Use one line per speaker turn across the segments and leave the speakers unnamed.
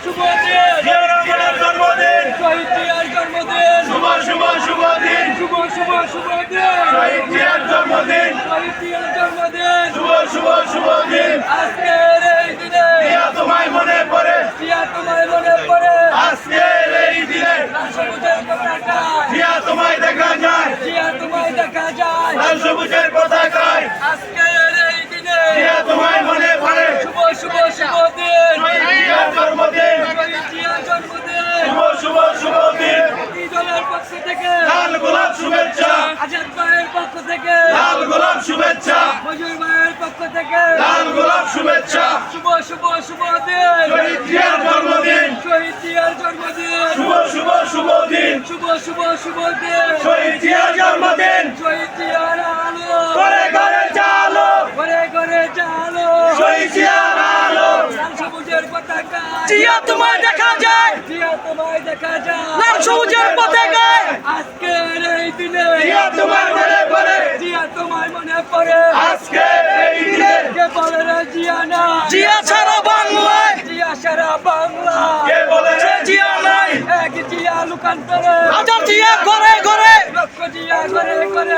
শুভ দিন
জিয়া রহমানের জন্মদিন
শহীদ জিয়ার জন্মদিন
শুভ শুভ শুভ দিন
শুভ শুভ শুভ দিন
শহীদ জিয়ার জন্মদিন
শহীদ জিয়ার জন্মদিন
শুভ শুভ শুভ দিন
আজকের এই দিনে
জিয়া তোমায় মনে পড়ে
জিয়া তোমায় মনে পড়ে
আজকের এই দিনে
লাল সবুজের পতাকায়
জিয়া তোমায় দেখা যায়
জিয়া তোমায় দেখা যায়
লাল সবুজের পতাকায়
আজকের এই দিনে
জিয়া তোমায় মনে পড়ে
শুভ শুভ শুভ দিন
শহীদ জিয়ার জন্মদিন
শহীদ জিয়ার জন্মদিন
শুভ শুভ শুভ দিন
এই দলের পক্ষ থেকে
লাল গোলাপ শুভেচ্ছা
আজাদ ভাইয়ের পক্ষ থেকে
লাল গোলাপ শুভেচ্ছা
মজুর ভাইয়ের পক্ষ থেকে
লাল গোলাপ শুভেচ্ছা
শুভ শুভ শুভ দিন
শহীদ জিয়ার জন্মদিন
শহীদ জিয়ার জন্মদিন
শুভ শুভ শুভ দিন
শুভ শুভ শুভ দিন
শহীদ জিয়ার জন্মদিন
শহীদ জিয়ার আলো
ঘরে ঘরে চালো
ঘরে ঘরে চালো
শহীদ জিয়ার আলো
লাল সবুজের পতাকা
জিয়া তোমায় দেখা যায়
জিয়া তোমায় দেখা যায়
লাল সবুজের পতাকায়
আজকের এই দিনে
জিয়া তোমায় মনে পড়ে
জিয়া তোমায় মনে পড়ে
আজকের এই দিনে
কে বলে রে জিয়া না
জিয়া ছাড়া বাংলায়
জিয়া সারা বাংলা
কে বলে রে
জিয়া নাই
এক জিয়া লুকান্তরে
আজাদ জিয়া ঘরে ঘরে
লক্ষ জিয়া করে করে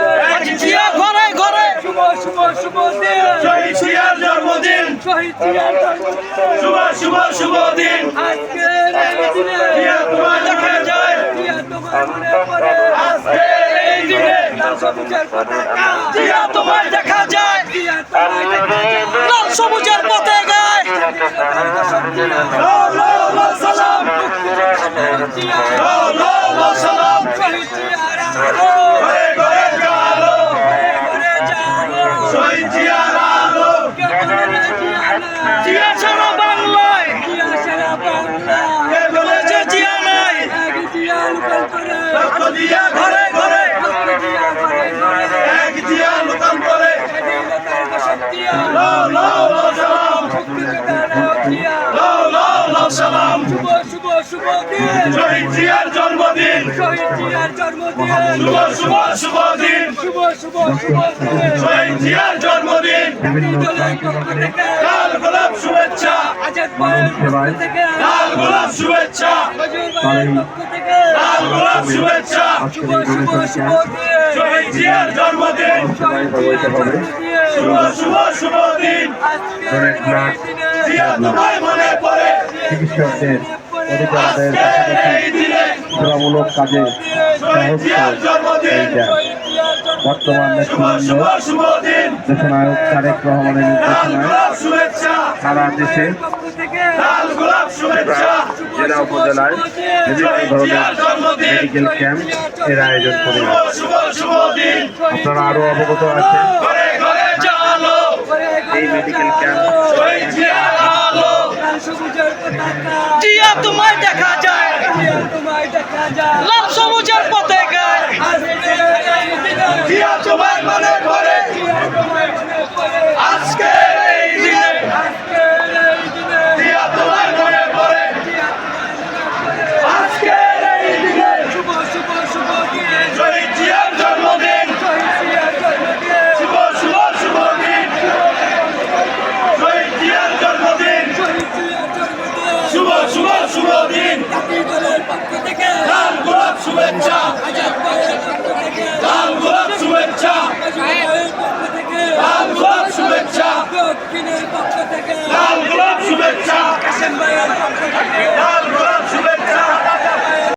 জিয়া ঘরে ঘরে
শুভ শুভ শুভ দিন
শহীদ জিয়ার জন্মদিন
শহীদ জিয়ার জন্মদিন
শুভ শুভ শুভ দিন
আজকের এই দিনে
জিয়া তোমায় দেখা যায়
জিয়া তোমায় মনে পড়ে
আজকের এই দিনে
লাল সবুজের পতাকা
জিয়া তোমায় দেখা যায়
জিয়া তোমায় দেখা যায়
লাল সবুজের পতাকায়
লো লো লো সালাম
জিয়া
লো লো লো সালাম
শহীদ জিয়ার আলো
ঘরে ঘরে চালো
ঘরে জানো
শহীদ জিয়ার আলো
কে বলে রে জিয়া না
জিয়া ছাড়া বাংলায়
জিয়া সারা বাংলা
কে বলেছে
জিয়া নাই
এক জিয়া লুকান্তরে
লক্ষ জিয়া ঘরে ঘরে
লক্ষ জিয়া ঘরে ঘরে
এক জিয়া লুকান করে
স্বাধীনতার ঘোষক জিয়া
লো লো লো সালাম
মুক্তিযোদ্ধারাও জিয়া
লো লো লো সালাম
শুভ শুভ শুভ দিন
শহীদ জিয়ার জন্মদিন
শহীদ জিয়ার জন্মদিন
শুভ শুভ শুভ দিন
শুভ শুভ শুভ দিন
শহীদ জিয়ার জন্মদিন
এই দলের পক্ষ থেকে
লাল গোলাপ শুভেচ্ছা
আজাদ ভাইয়ের পক্ষ থেকে
লাল গোলাপ শুভেচ্ছা
মজুর ভাইয়ের পক্ষ থেকে
লাল গোলাপ শুভেচ্ছা
শুভ শুভ শুভ দিন
শহীদ জিয়ার জন্মদিন
শহীদ জিয়ার জন্মদিন
শুভ শুভ শুভ দিন
আজকের এই দিনে
জিয়া তোমায় মনে পড়ে
চিকিৎসকদের অধিকারদের
আজকের এই দিনে
সেবামূলক কাজে
শহীদ জিয়ার জন্মদিন
শহীদ জিয়ার জন্মদিন
বর্তমান
শুভ
নেতৃবৃন্দ
শুভ শুভ দিন
দেশনায়ক তারেক রহমানের
লাল
নির্দেশনায়
গোলাপ শুভেচ্ছা
সারা দেশে
পক্ষ থেকে
লাল গোলাপ শুভেচ্ছা
জেলা উপজেলায় বিভিন্ন ধরনের মেডিকেল ক্যাম্প এর আয়োজন করে
শুভ শুভ শুভ দিন
আপনারা আরো অবগত আছেন
ঘরে ঘরে চালো
এই মেডিকেল ক্যাম্প
শহীদ জিয়ার আলো
লাল সবুজের পতাকা
জিয়া তোমায় দেখা যায়
জিয়া তোমায় দেখা যায়
লাল সবুজের পতাকায়
আজকের এই দিনে
জিয়া তোমায় মনে পড়ে
জিয়া তোমায় মনে পড়ে
আজকের এই দিনে
আজকের এই দিনে
জিয়া তোমায় মনে পড়ে
জিয়া তোমায় মনে পড়ে
আজকের এই দিনে
শুভ শুভ শুভ দিন
শহীদ জিয়ার জন্মদিন
শহীদ জিয়ার জন্মদিন
শুভ শুভ শুভ দিন শহীদ জিয়ার জন্মদিন
শহীদ জিয়ার জন্মদিন
শুভ শুভ শুভ দিন
জাতীয় দলের পক্ষ থেকে
লাল গোলাপ শুভেচ্ছা
আজাদ ভাইয়ের পক্ষ থেকে
লাল গোলাপ শুভেচ্ছা
মজুর ভাইয়ের পক্ষ থেকে
লাল গোলাপ শুভেচ্ছা
দক্ষিণের পক্ষ থেকে
লাল গোলাপ শুভেচ্ছা
কাশেম ভাইয়ের পক্ষ থেকে